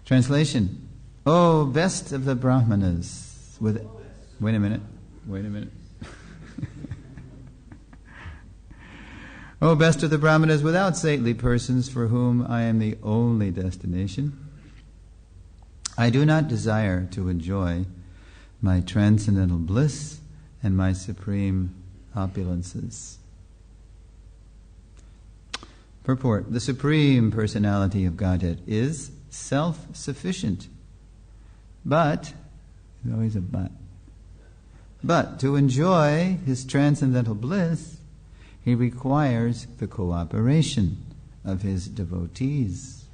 Translation. O best of the Brahmanas. Wait a minute. O best of the Brahmanas, without saintly persons for whom I am the only destination, I do not desire to enjoy my transcendental bliss and my supreme opulences. Purport. The Supreme Personality of Godhead is self-sufficient. But, there's always a but to enjoy His transcendental bliss, He requires the cooperation of His devotees.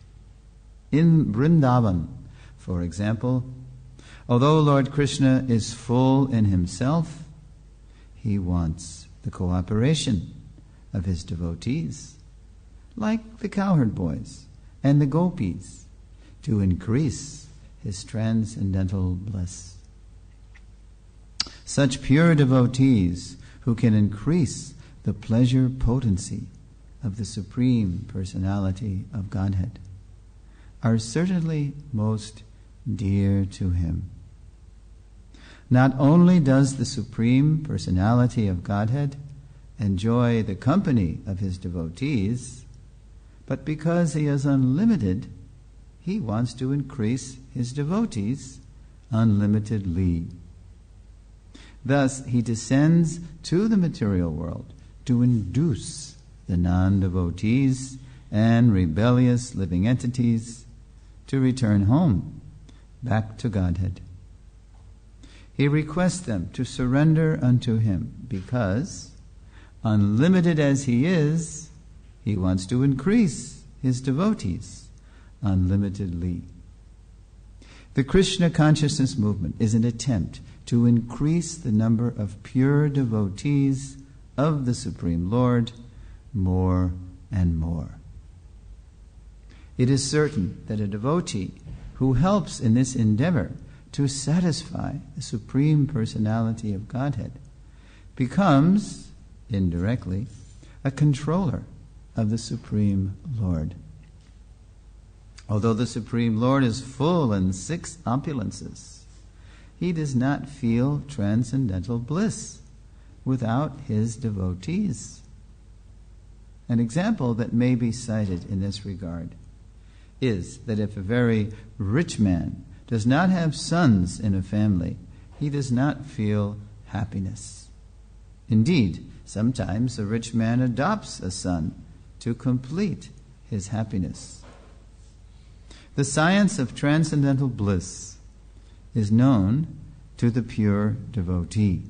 In Vrindavan, for example, although Lord Krishna is full in Himself, He wants the cooperation of His devotees, like the cowherd boys and the gopis, to increase His transcendental bliss. Such pure devotees who can increase the pleasure potency of the Supreme Personality of Godhead are certainly most dear to Him. Not only does the Supreme Personality of Godhead enjoy the company of His devotees, but because He is unlimited, He wants to increase His devotees unlimitedly. Thus, He descends to the material world to induce the non-devotees and rebellious living entities to return home, back to Godhead. He requests them to surrender unto Him because, unlimited as He is, He wants to increase His devotees unlimitedly. The Krishna consciousness movement is an attempt to increase the number of pure devotees of the Supreme Lord more and more. It is certain that a devotee who helps in this endeavor to satisfy the Supreme Personality of Godhead becomes, indirectly, a controller of the Supreme Lord. Although the Supreme Lord is full in 6 opulences, He does not feel transcendental bliss without His devotees. An example that may be cited in this regard is that if a very rich man does not have sons in a family, he does not feel happiness. Indeed, sometimes a rich man adopts a son to complete his happiness. The science of transcendental bliss is known to the pure devotee.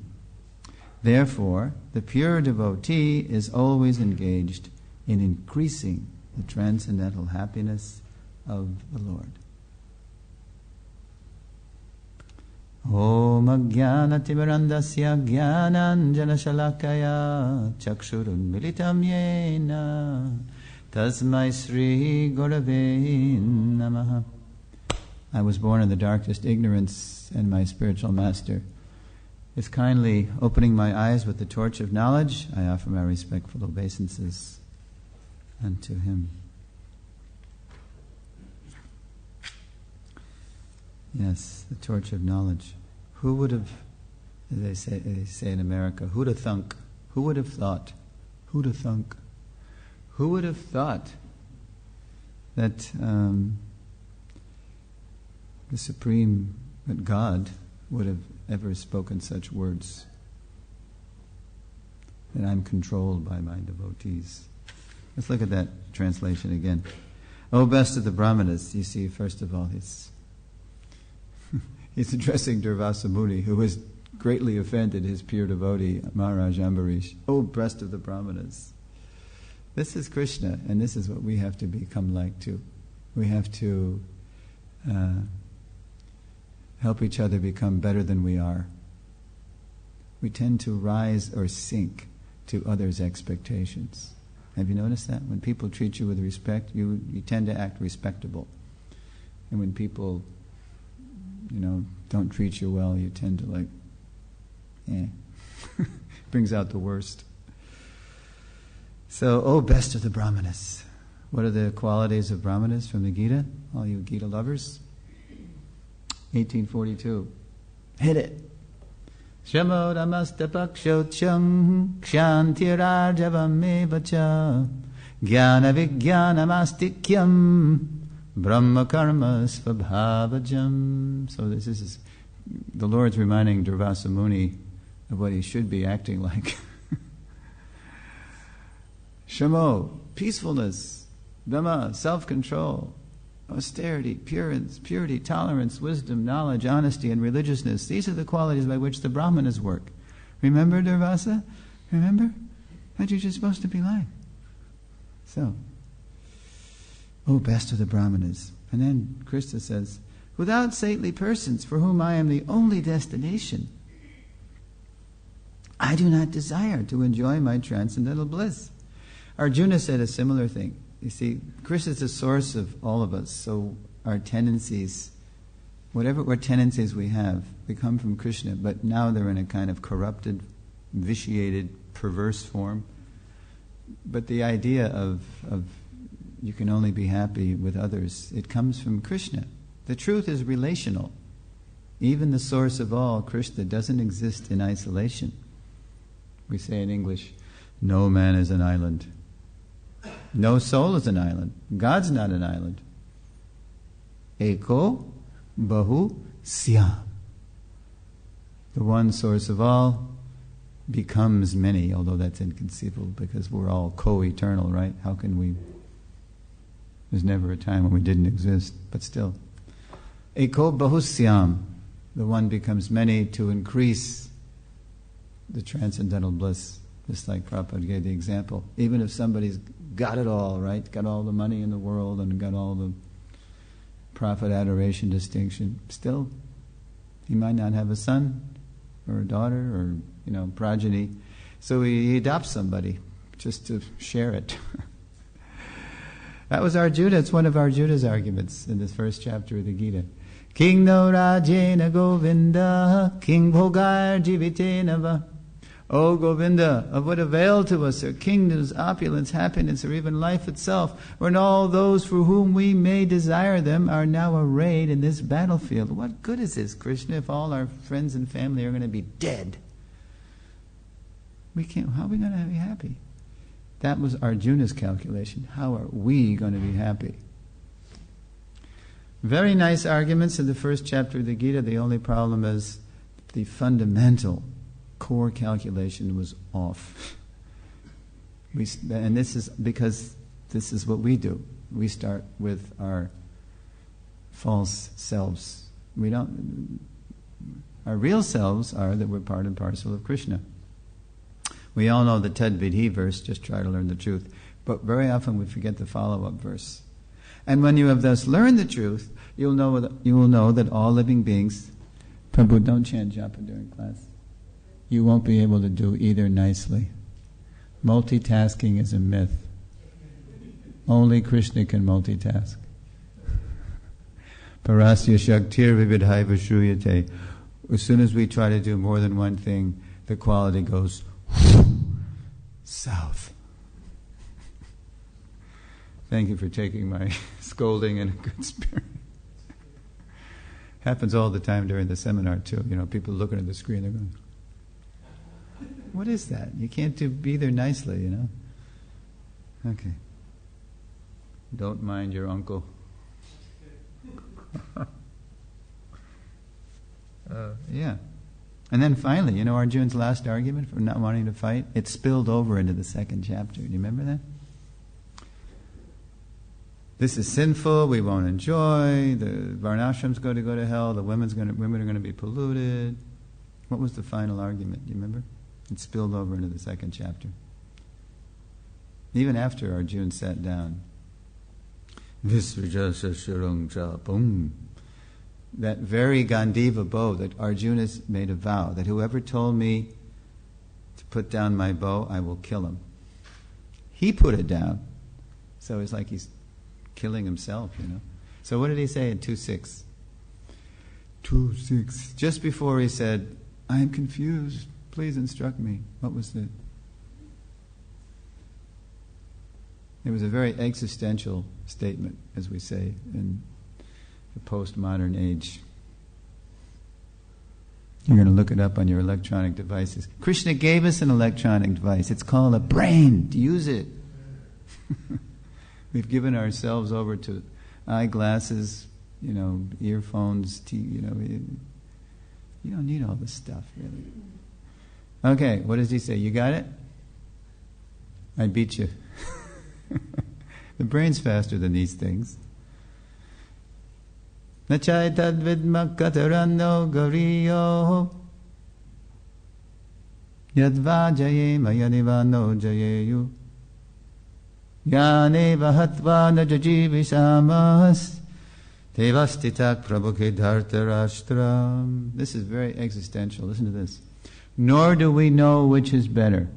Therefore, the pure devotee is always engaged in increasing the transcendental happiness of the Lord. Om Ajnanatimirandasya Jnananjana Shalakaya Chakshurun Militam Yena Tasmai Sri Gurave Namaha. I was born in the darkest ignorance, and my spiritual master is kindly opening my eyes with the torch of knowledge. I offer my respectful obeisances unto him. Yes, the torch of knowledge. Who would have, as they say in America, who'd have thunk? Who would have thought? Who'd have thunk? Who would have thought that the Supreme, that God would have ever spoken such words? That I'm controlled by my devotees. Let's look at that translation again. O best of the Brahmanas, you see, first of all, he's addressing Durvasa Muni, who has greatly offended his pure devotee, Maharaj Ambarish. O best of the Brahmanas. This is Krishna, and this is what we have to become like too. We have to help each other become better than we are. We tend to rise or sink to others' expectations. Have you noticed that? When people treat you with respect, you tend to act respectable. And when people, don't treat you well, you tend to brings out the worst. So, O best of the Brahmanas. What are the qualities of Brahmanas from the Gita? All you Gita lovers? 1842. Hit it. Shamodamastapakshotchang kshantirarjavamevacha jnana vijnanamastikyam brahma karma svabhavajam. So this is the Lord's reminding Durvasa Muni of what he should be acting like. Shamo, peacefulness. Dhamma, self-control. Austerity, purity, tolerance, wisdom, knowledge, honesty, and religiousness. These are the qualities by which the Brahmanas work. Remember, Durvasa? Remember? That's what you're supposed to be like. So, best of the Brahmanas. And then Krishna says, without saintly persons for whom I am the only destination, I do not desire to enjoy my transcendental bliss. Arjuna said a similar thing. You see, Krishna is the source of all of us, so our tendencies, whatever tendencies we have, they come from Krishna, but now they're in a kind of corrupted, vitiated, perverse form. But the idea of you can only be happy with others, it comes from Krishna. The truth is relational. Even the source of all, Krishna, doesn't exist in isolation. We say in English, no man is an island. No soul is an island. God's not an island. Eko bahu syam. The one source of all becomes many, although that's inconceivable because we're all co-eternal, right? How can we? There's never a time when we didn't exist, but still. Eko bahu syam. The one becomes many to increase the transcendental bliss. Just like Prabhupada gave the example. Even if somebody's got it all, right? Got all the money in the world and got all the profit, adoration, distinction. Still, he might not have a son or a daughter or, progeny. So he adopts somebody just to share it. That was Arjuna. It's one of Arjuna's arguments in this first chapter of the Gita. King no rajena govinda, king bhogar jivitena va. O Govinda, of what avail to us are kingdoms, opulence, happiness, or even life itself, when all those for whom we may desire them are now arrayed in this battlefield? What good is this, Krishna, if all our friends and family are going to be dead? How are we going to be happy? That was Arjuna's calculation. How are we going to be happy? Very nice arguments in the first chapter of the Gita. The only problem is the fundamental core calculation was off. And this is because this is what we do. We start with our false selves. Our real selves are that we're part and parcel of Krishna. We all know the Tad Vidhi verse, just try to learn the truth. But very often we forget the follow-up verse. And when you have thus learned the truth, you will know that all living beings, Prabhu, don't chant japa during class. You won't be able to do either nicely. Multitasking is a myth. Only Krishna can multitask. Parasya shaktir vividhaiva shruyate. As soon as we try to do more than one thing, the quality goes south. Thank you for taking my scolding in a good spirit. Happens all the time during the seminar too. People looking at the screen, they're going, what is that? You can't be there nicely, Okay. Don't mind your uncle. Yeah. And then finally, Arjuna's last argument for not wanting to fight, it spilled over into the second chapter. Do you remember that? This is sinful, we won't enjoy, the varnashram's going to go to hell, the women are going to be polluted. What was the final argument? Do you remember? It spilled over into the second chapter. Even after Arjuna sat down. That very Gandiva bow that Arjuna made a vow, that whoever told me to put down my bow, I will kill him. He put it down. So it's like he's killing himself, So what did he say in 2.6? 2.6. Just before he said, I am confused. Please instruct me. What was it? It was a very existential statement, as we say in the postmodern age. You're going to look it up on your electronic devices. Krishna gave us an electronic device. It's called a brain. Use it. We've given ourselves over to eyeglasses, earphones, TV, you don't need all this stuff, really. Okay, what does he say? You got it? I beat you. The brain's faster than these things. Nachai tad vidma katarano gariyo yadva jayema yadivano jayeyu yaneva hatva najajivisamas devastitak prabhuke dhartarashtram. This is very existential. Listen to this. Nor do we know which is better,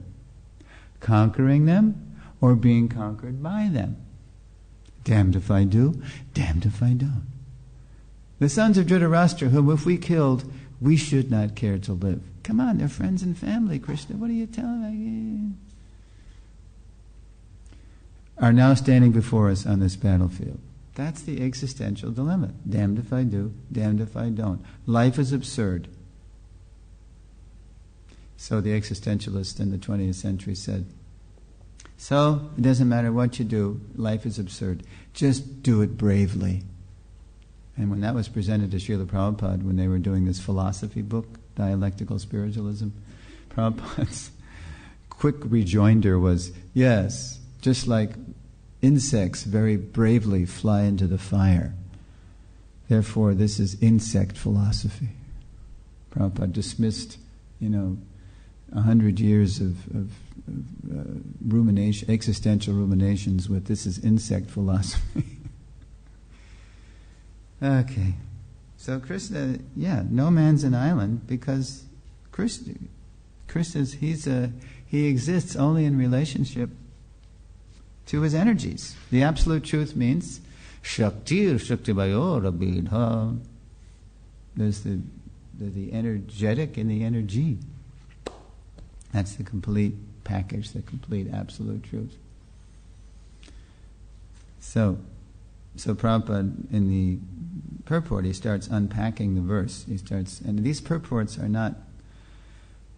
conquering them or being conquered by them. Damned if I do, damned if I don't. The sons of Dhritarashtra, whom if we killed, we should not care to live. Come on, they're friends and family, Krishna. What are you telling me? Are now standing before us on this battlefield. That's the existential dilemma. Damned if I do, damned if I don't. Life is absurd. So the existentialist in the 20th century said, so it doesn't matter what you do, life is absurd. Just do it bravely. And when that was presented to Srila Prabhupada, when they were doing this philosophy book, Dialectical Spiritualism, Prabhupada's quick rejoinder was, yes, just like insects very bravely fly into the fire. Therefore, this is insect philosophy. Prabhupada dismissed, 100 years of rumination, existential ruminations with this is insect philosophy. Okay, so Krishna, no man's an island because Krishna's he exists only in relationship to his energies. The absolute truth means Shaktir Shaktivayo Rabidha. There's the energetic and the energy. That's the complete package, the complete absolute truth. So Prabhupada, in the purport, he starts unpacking the verse. And these purports are not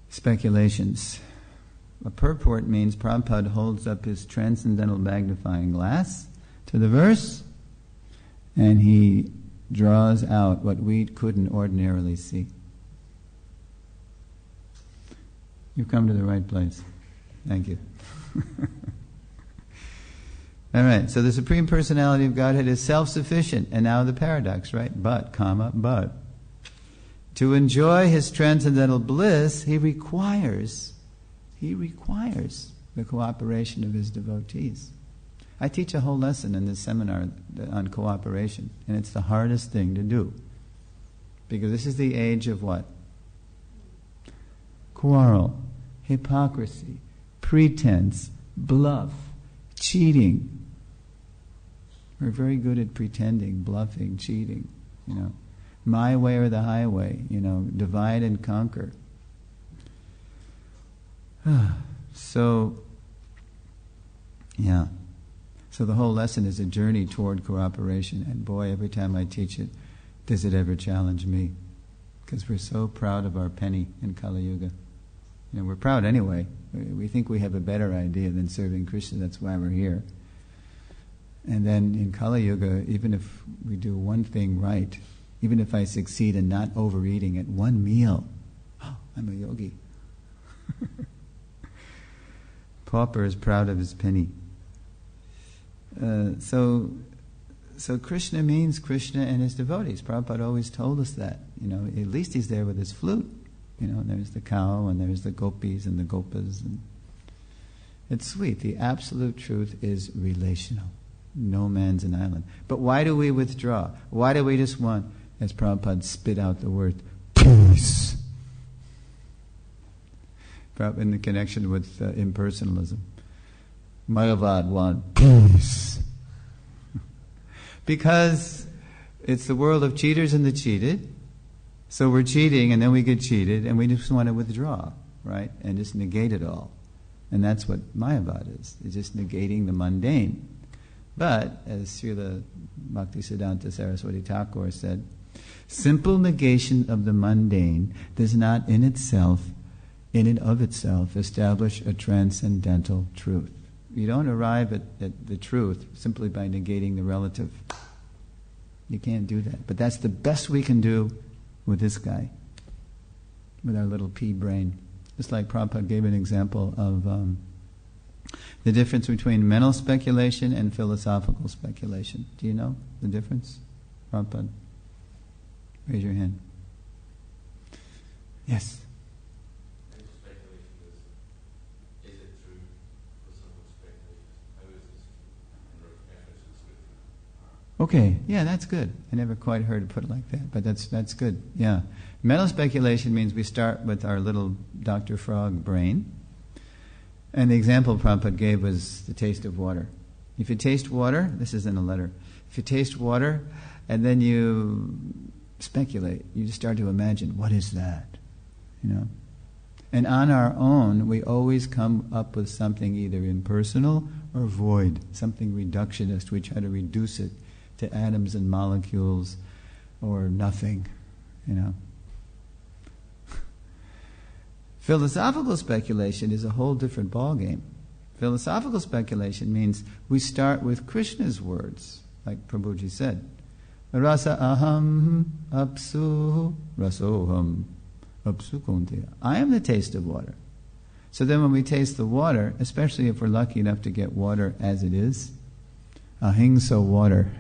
speculations. A purport means Prabhupada holds up his transcendental magnifying glass to the verse, and he draws out what we couldn't ordinarily see. You've come to the right place. Thank you. All right, so the Supreme Personality of Godhead is self-sufficient, and now the paradox, right? But. To enjoy his transcendental bliss, he requires the cooperation of his devotees. I teach a whole lesson in this seminar on cooperation, and it's the hardest thing to do. Because this is the age of what? Quarrel, hypocrisy, pretense, bluff, cheating. We're very good at pretending, bluffing, cheating, My way or the highway, divide and conquer. So the whole lesson is a journey toward cooperation. And boy, every time I teach it, does it ever challenge me. Because we're so proud of our penny in Kali Yuga. We're proud anyway. We think we have a better idea than serving Krishna. That's why we're here. And then in Kali Yuga, even if we do one thing right, even if I succeed in not overeating at one meal, I'm a yogi. Pauper is proud of his penny. So Krishna means Krishna and his devotees. Prabhupada always told us that. At least he's there with his flute. And there's the cow, and there's the gopis and the gopas. And it's sweet. The absolute truth is relational. No man's an island. But why do we withdraw? Why do we just want, as Prabhupada spit out the word, peace? In the connection with impersonalism. Mayavad want peace. Because it's the world of cheaters and the cheated. So we're cheating and then we get cheated and we just want to withdraw, right? And just negate it all. And that's what Mayavad is. It's just negating the mundane. But, as Srila Bhaktisiddhanta Saraswati Thakur said, Simple negation of the mundane does not in and of itself, establish a transcendental truth. You don't arrive at the truth simply by negating the relative. You can't do that. But that's the best we can do with this guy, with our little pea brain. Just like Prabhupada gave an example of the difference between mental speculation and philosophical speculation. Do you know the difference, Prabhupada? Raise your hand. Yes. Mental speculation is it true? Philosophical speculation, how is this true? And reference to the scripture. Okay, yeah, that's good. I never quite heard it put like that, but that's good. Yeah, mental speculation means we start with our little Dr. Frog brain, and the example Prabhupada gave was the taste of water. If you taste water, this is in a letter. If you taste water, and then you speculate, you just start to imagine, what is that? And on our own, we always come up with something either impersonal or void, something reductionist. We try to reduce it to atoms and molecules or nothing, Philosophical speculation is a whole different ballgame. Philosophical speculation means we start with Krishna's words, like Prabhuji said. Rasa aham apsu rasoham apsu kuntiya. I am the taste of water. So then when we taste the water, especially if we're lucky enough to get water as it is, ahimsa water.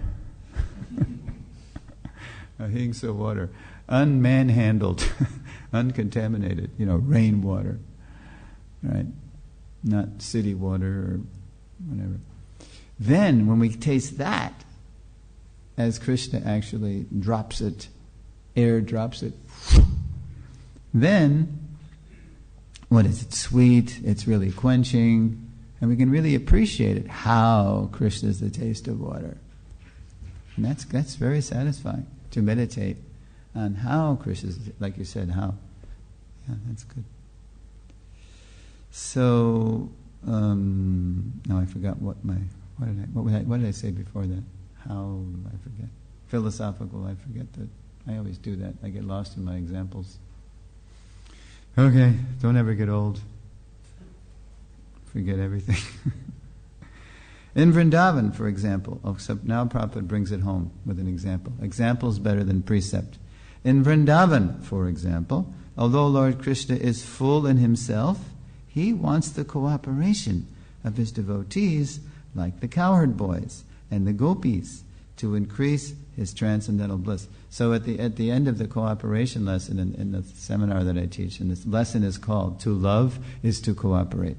Ahimsa water. Unmanhandled, uncontaminated, rainwater. Right? Not city water or whatever. Then when we taste that, as Krishna actually drops it, air drops it, then, what is it? Sweet, it's really quenching, and we can really appreciate it, how Krishna is the taste of water. And that's very satisfying, to meditate on how Krishna is, like you said, how. Yeah, that's good. So, now I forgot what did I say before that? How, I forget. Philosophical, I forget that. I always do that. I get lost in my examples. Okay, don't ever get old. Forget everything. In Vrindavan, for example, except now Prabhupada brings it home with an example. Example is better than precept. In Vrindavan, for example, although Lord Krishna is full in himself, he wants the cooperation of his devotees, like the cowherd boys and the gopis, to increase his transcendental bliss. So at the end of the cooperation lesson in the seminar that I teach, and this lesson is called "To Love is to Cooperate."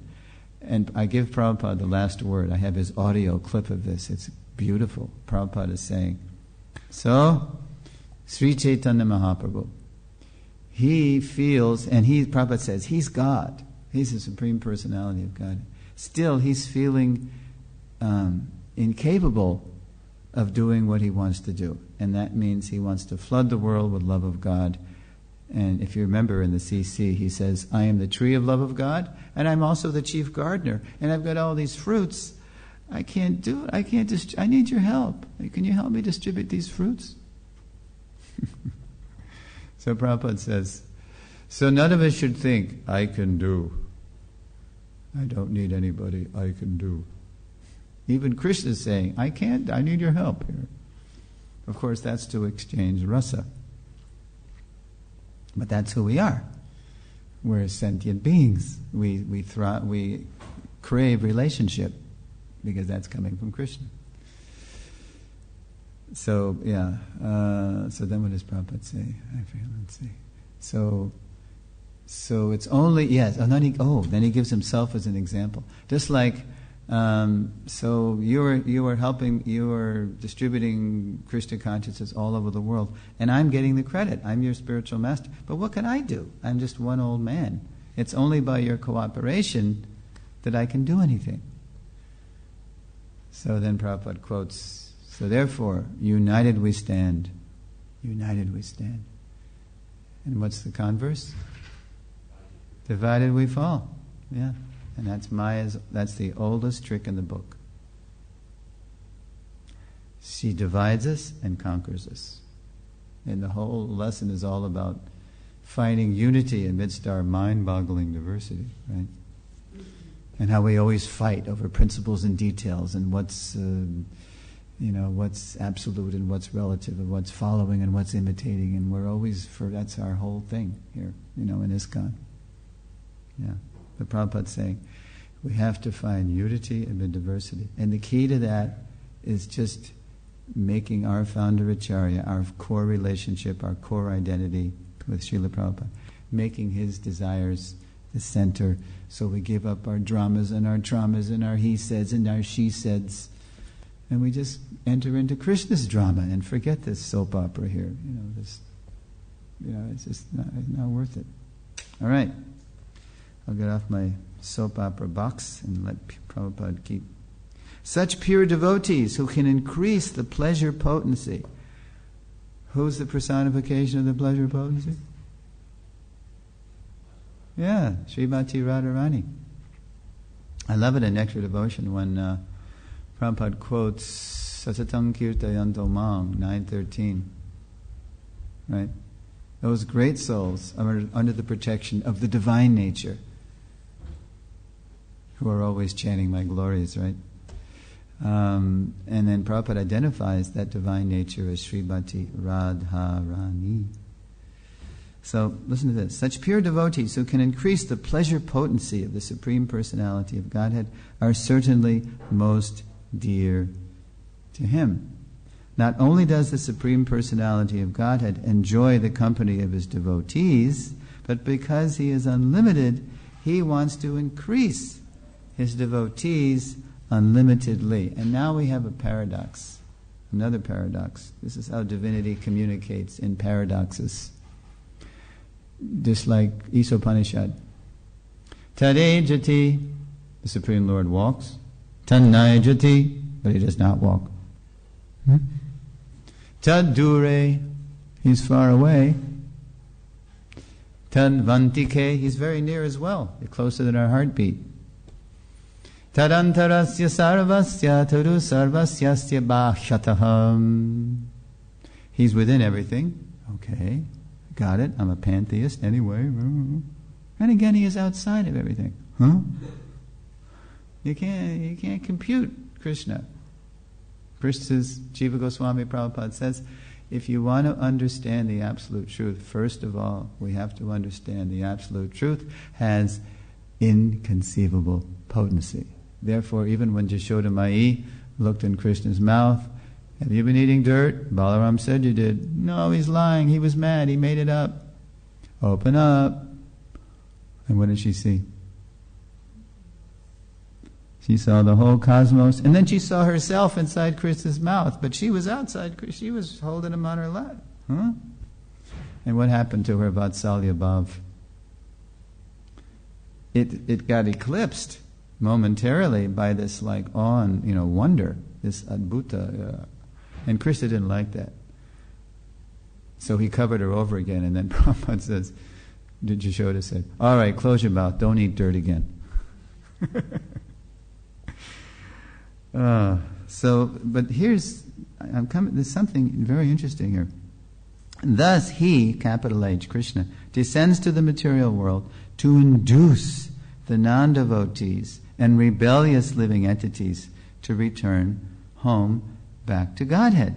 And I give Prabhupada the last word. I have his audio clip of this. It's beautiful. Prabhupada is saying, so, Sri Chaitanya Mahaprabhu, he feels, and Prabhupada says, he's God. He's the Supreme Personality of God. Still, he's feeling incapable of doing what he wants to do. And that means he wants to flood the world with love of God. And if you remember in the CC, he says, I am the tree of love of God, and I'm also the chief gardener, and I've got all these fruits. I can't do it. I need your help. Can you help me distribute these fruits? So Prabhupada says, so none of us should think, I can do. I don't need anybody, I can do. Even Krishna is saying, I can't, I need your help here. Of course, that's to exchange rasa. But that's who we are. We're sentient beings. We crave relationship because that's coming from Krishna. So, yeah. So then what does Prabhupada say? I forget, let's see. So it's only, yes, and then he gives himself as an example. Just like, so you are distributing Krishna consciousness all over the world, and I'm getting the credit. I'm your spiritual master. But what can I do? I'm just one old man. It's only by your cooperation that I can do anything. So then Prabhupada quotes, so therefore, united we stand. United we stand. And what's the converse? Divided we fall. Yeah. And that's the oldest trick in the book. She divides us and conquers us. And the whole lesson is all about finding unity amidst our mind-boggling diversity, right? And how we always fight over principles and details and what's absolute and what's relative and what's following and what's imitating, and we're always that's our whole thing here, in ISKCON. Yeah. But Prabhupada's saying we have to find unity amid diversity. And the key to that is just making our founder Acharya, our core relationship, our core identity with Srila Prabhupada, making his desires the center, so we give up our dramas and our traumas and our he says and our she says, and we just enter into Krishna's drama and forget this soap opera here. It's just not worth it. All right, I'll get off my soap opera box and let Prabhupada keep. Such pure devotees who can increase the pleasure potency. Who's the personification of the pleasure potency? Yeah, Srimati Radharani. I love it in Nectar Devotion when Prabhupada quotes Satatang Kirtayanto Mang, 9:13. Right? Those great souls are under the protection of the divine nature, who are always chanting my glories, right? And then Prabhupada identifies that divine nature as Srimati Radharani. So listen to this. Such pure devotees who can increase the pleasure potency of the Supreme Personality of Godhead are certainly most dear to Him. Not only does the Supreme Personality of Godhead enjoy the company of His devotees, but because He is unlimited, He wants to increase His devotees unlimitedly. And now we have a paradox. Another paradox. This is how divinity communicates in paradoxes. Just like Isopanishad. Tadejati, the Supreme Lord walks. Tannaijati, but He does not walk. Tadure, He's far away. Tanvantike, He's very near as well. He's closer than our heartbeat. Tadantarasya sarvasya tadu sarvasyasya bhashyataham. He's within everything. Okay, got it. I'm a pantheist anyway. And again, He is outside of everything. Huh? You can't compute Krishna. Krishna's Jiva Goswami Prabhupada says, if you want to understand the absolute truth, first of all, we have to understand the absolute truth has inconceivable potency. Therefore, even when Jashoda Mai looked in Krishna's mouth, have you been eating dirt? Balaram said you did. No, he's lying. He was mad. He made it up. Open up. And what did she see? She saw the whole cosmos, and then she saw herself inside Krishna's mouth, but she was outside. She was holding him on her lap. Huh? And what happened to her Vatsalya Bhav? It got eclipsed momentarily by this awe and wonder, this adbhuta, and Krishna didn't like that. So he covered her over again, and then Prabhupada says, Jashoda said, all right, close your mouth, don't eat dirt again. But there's something very interesting here. Thus He, capital H, Krishna, descends to the material world to induce the non-devotees and rebellious living entities to return home back to Godhead.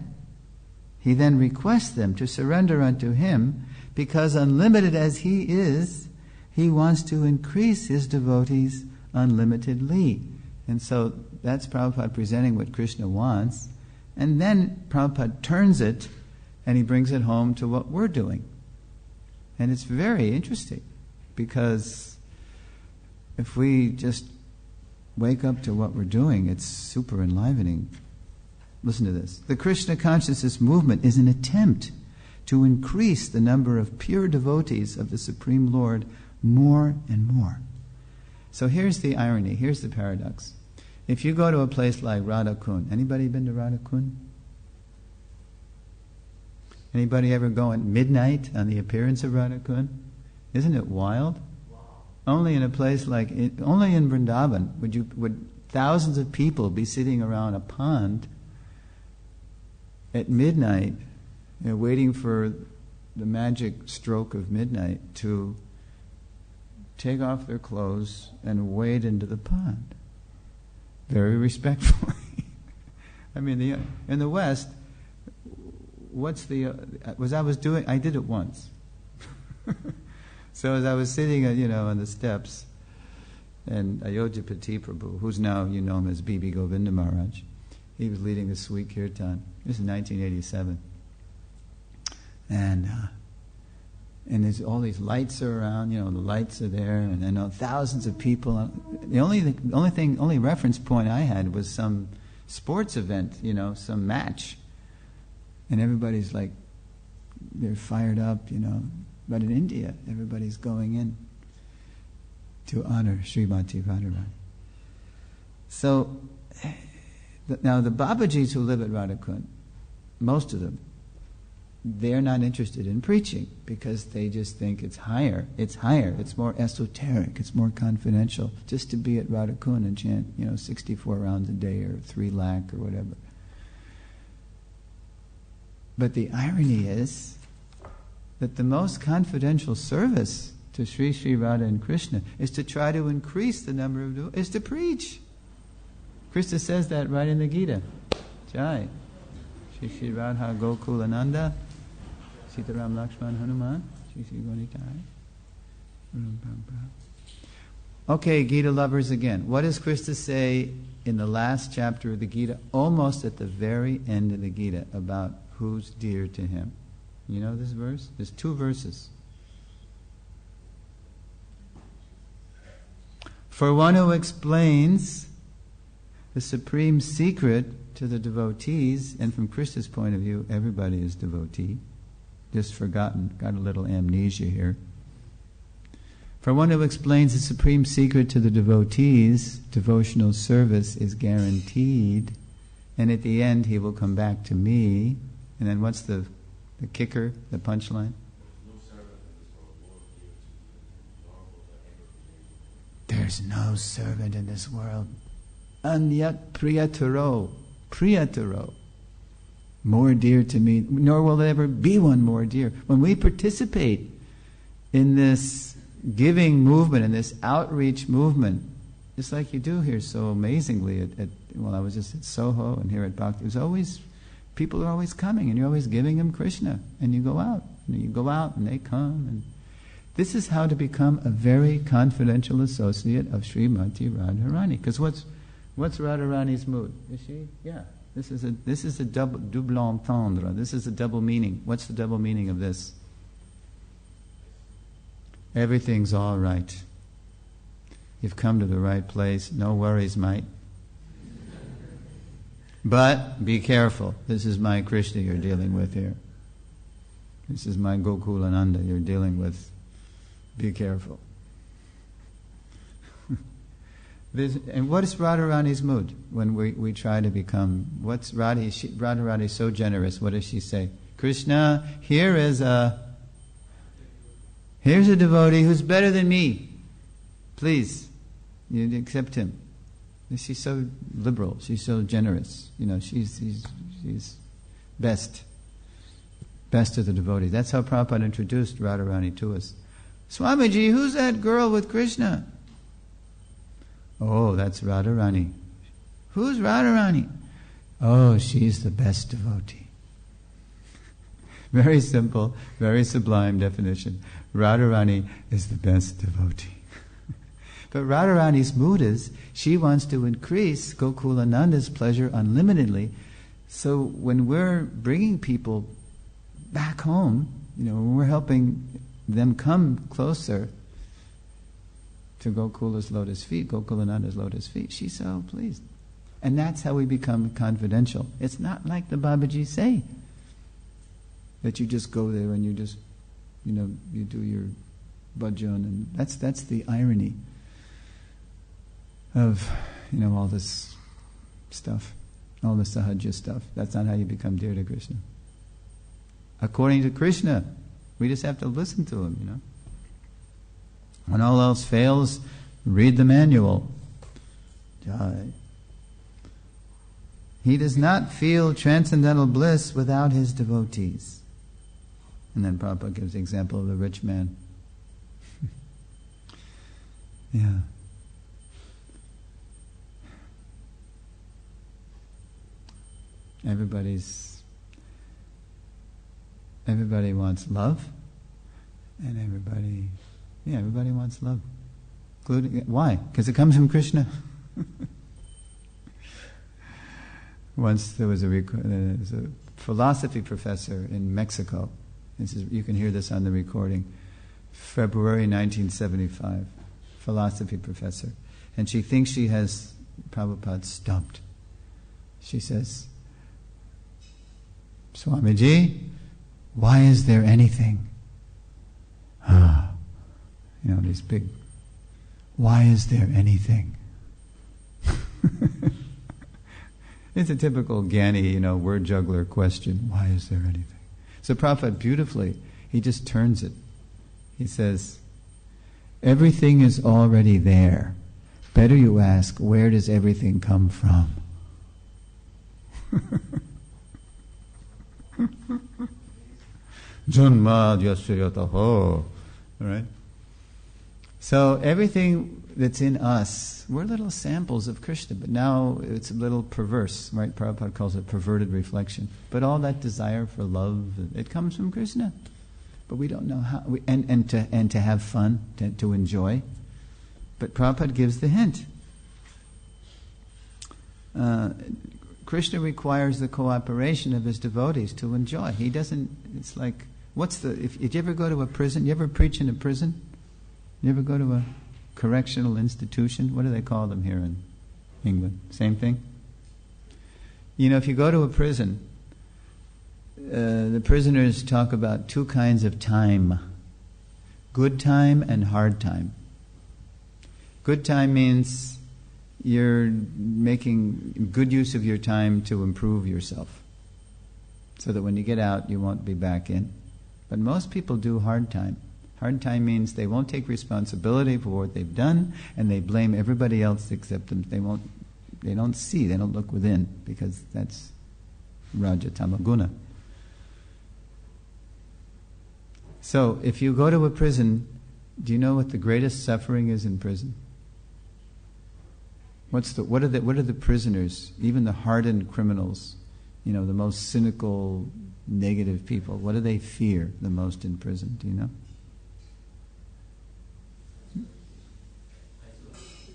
He then requests them to surrender unto Him, because unlimited as He is, He wants to increase His devotees unlimitedly. And so that's Prabhupada presenting what Krishna wants, and then Prabhupada turns it and he brings it home to what we're doing. And it's very interesting, because if we just wake up to what we're doing, it's super enlivening. Listen to this. The Krishna consciousness movement is an attempt to increase the number of pure devotees of the Supreme Lord more and more. So here's the irony, here's the paradox. If you go to a place like Radha Kund, anybody been to Radha Kund? Anybody ever go at midnight on the appearance of Radha Kund? Isn't it wild? Wow. Only in a place only in Vrindavan would thousands of people be sitting around a pond at midnight waiting for the magic stroke of midnight to take off their clothes and wade into the pond. Very respectfully. I mean, in the West, I did it once. So as I was sitting, on the steps, and Ayodhyapati Prabhu, who's now, you know him as B.B. Govinda Maharaj, he was leading a sweet kirtan. This is 1987. And there's all these lights are around, the lights are there, and thousands of people. The only reference point I had was some sports event, some match. And everybody's like, they're fired up, But in India, everybody's going in to honor Srimati Radharani. So, now the Babajis who live at Radhakund, most of them, they're not interested in preaching because they just think it's higher, it's more esoteric, it's more confidential, just to be at Radhakund and chant, 64 rounds a day or 3 lakh or whatever. But the irony is that the most confidential service to Sri Sri Radha and Krishna is to try to increase the number of devotees, is to preach. Krishna says that right in the Gita. Jai. Sri Sri Radha Gokulananda, Sitaram Lakshman Hanuman, Sri Sri Gonitai. Okay, Gita lovers again. What does Krishna say in the last chapter of the Gita, almost at the very end of the Gita, about who's dear to him? You know this verse? There's 2 verses. For one who explains the supreme secret to the devotees, and from Krishna's point of view, everybody is devotee. Just forgotten, got a little amnesia here. For one who explains the supreme secret to the devotees, devotional service is guaranteed, and at the end he will come back to me. And then what's the kicker, the punchline? There's no servant in this world. Anyat priyataro, more dear to me, nor will there ever be one more dear. When we participate in this giving movement, in this outreach movement, just like you do here so amazingly I was just at Soho and here at Bhakti, people are always coming, and you're always giving them Krishna, and you go out, and they come, and this is how to become a very confidential associate of Srimati Radharani. Because what's Radharani's mood? Is she? Yeah. This is a double entendre. This is a double meaning. What's the double meaning of this? Everything's all right. You've come to the right place. No worries, mate. But be careful. This is my Krishna you're dealing with here. This is my Gokulananda you're dealing with. Be careful. And what is Radharani's mood when we try to become? What's Radharani is so generous. What does she say? Krishna, here's a devotee who's better than me. Please, you accept him. She's so liberal. She's so generous. She's best of the devotees. That's how Prabhupada introduced Radharani to us. Swamiji, who's that girl with Krishna? Oh, that's Radharani. Who's Radharani? Oh, she's the best devotee. Very simple, very sublime definition. Radharani is the best devotee. But Radharani's mood is, she wants to increase Gokulananda's pleasure unlimitedly. So when we're bringing people back home, when we're helping them come closer to Gokula's lotus feet, Gokulananda's lotus feet, she's so pleased. And that's how we become confidential. It's not like the Babaji say, that you just go there and you just, you do your bhajan, and that's the irony of, all this stuff, all the sahaja stuff. That's not how you become dear to Krishna. According to Krishna, we just have to listen to him, When all else fails, read the manual. Jai. He does not feel transcendental bliss without his devotees. And then Prabhupada gives the example of the rich man. Yeah. Everybody wants love, and everybody wants love. Including, why? Because it comes from Krishna. Once there was a philosophy professor in Mexico. You can hear this on the recording. February 1975. Philosophy professor. And she thinks she has Prabhupada stumped. She says, Swamiji, why is there anything? These big, why is there anything? It's a typical Gyani, word juggler question. Why is there anything? So Prabhupada beautifully, he just turns it. He says, everything is already there. Better you ask, where does everything come from? Janma yasayataho. Right? So everything that's in us, we're little samples of Krishna, but now it's a little perverse, right? Prabhupada calls it perverted reflection. But all that desire for love, it comes from Krishna. But we don't know how, and to have fun, to enjoy. But Prabhupada gives the hint. Krishna requires the cooperation of his devotees to enjoy. He doesn't, it's like, if you ever go to a prison, you ever preach in a prison? You ever go to a correctional institution? What do they call them here in England? Same thing? If you go to a prison, the prisoners talk about two kinds of time. Good time and hard time. Good time means you're making good use of your time to improve yourself, so that when you get out, you won't be back in. But most people do hard time. Hard time means they won't take responsibility for what they've done, and they blame everybody else except them. They don't look within, because that's Raja Tamaguna. So, if you go to a prison, do you know what the greatest suffering is in prison? What are the prisoners, even the hardened criminals, the most cynical, negative people, what do they fear the most in prison? Do you know?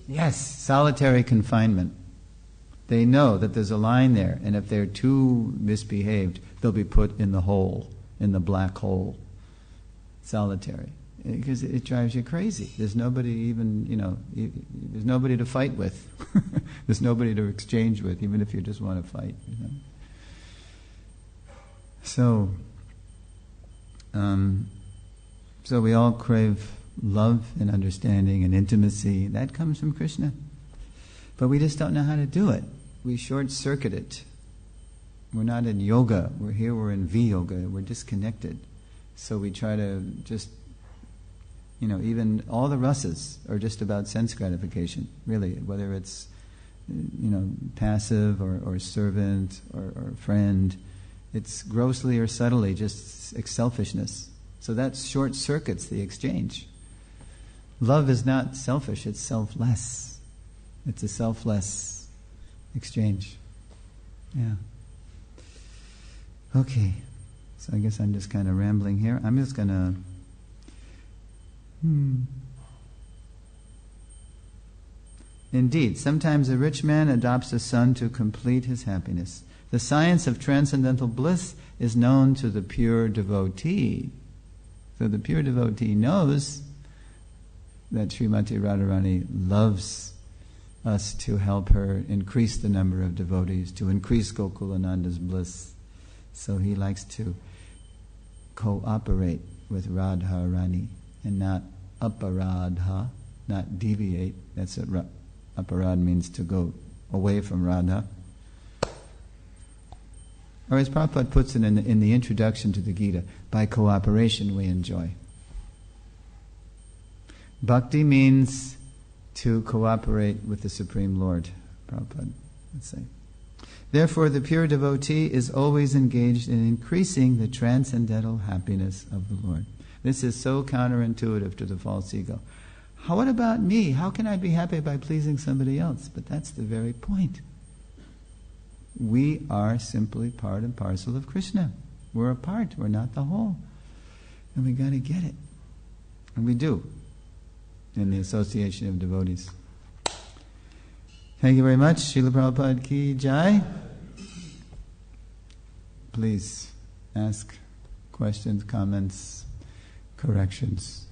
Yes, solitary confinement. They know that there's a line there, and if they're too misbehaved, they'll be put in the hole, in the black hole. Solitary. Because it drives you crazy. There's nobody even, there's nobody to fight with. There's nobody to exchange with, even if you just want to fight. So we all crave love and understanding and intimacy. That comes from Krishna. But we just don't know how to do it. We short-circuit it. We're not in yoga. We're in V-yoga. We're disconnected. So we try to just, even all the rasas are just about sense gratification, really, whether it's, passive or servant or friend. It's grossly or subtly just selfishness. So that short circuits the exchange. Love is not selfish, it's selfless. It's a selfless exchange. Yeah. Okay. So I guess I'm just kind of rambling here. I'm just going to... Indeed, sometimes a rich man adopts a son to complete his happiness. The science of transcendental bliss is known to the pure devotee. So the pure devotee knows that Srimati Radharani loves us to help her increase the number of devotees, to increase Gokulananda's bliss. So he likes to cooperate with Radharani and not aparadha, not deviate. That's what aparad means, to go away from Radha. Or as Prabhupada puts it in the introduction to the Gita, by cooperation we enjoy. Bhakti means to cooperate with the Supreme Lord, Prabhupada would say. Therefore, the pure devotee is always engaged in increasing the transcendental happiness of the Lord. This is so counterintuitive to the false ego. What about me? How can I be happy by pleasing somebody else? But that's the very point. We are simply part and parcel of Krishna. We're a part, we're not the whole. And we got to get it. And we do, in the association of devotees. Thank you very much. Srila Prabhupada ki jai. Please ask questions, comments, corrections.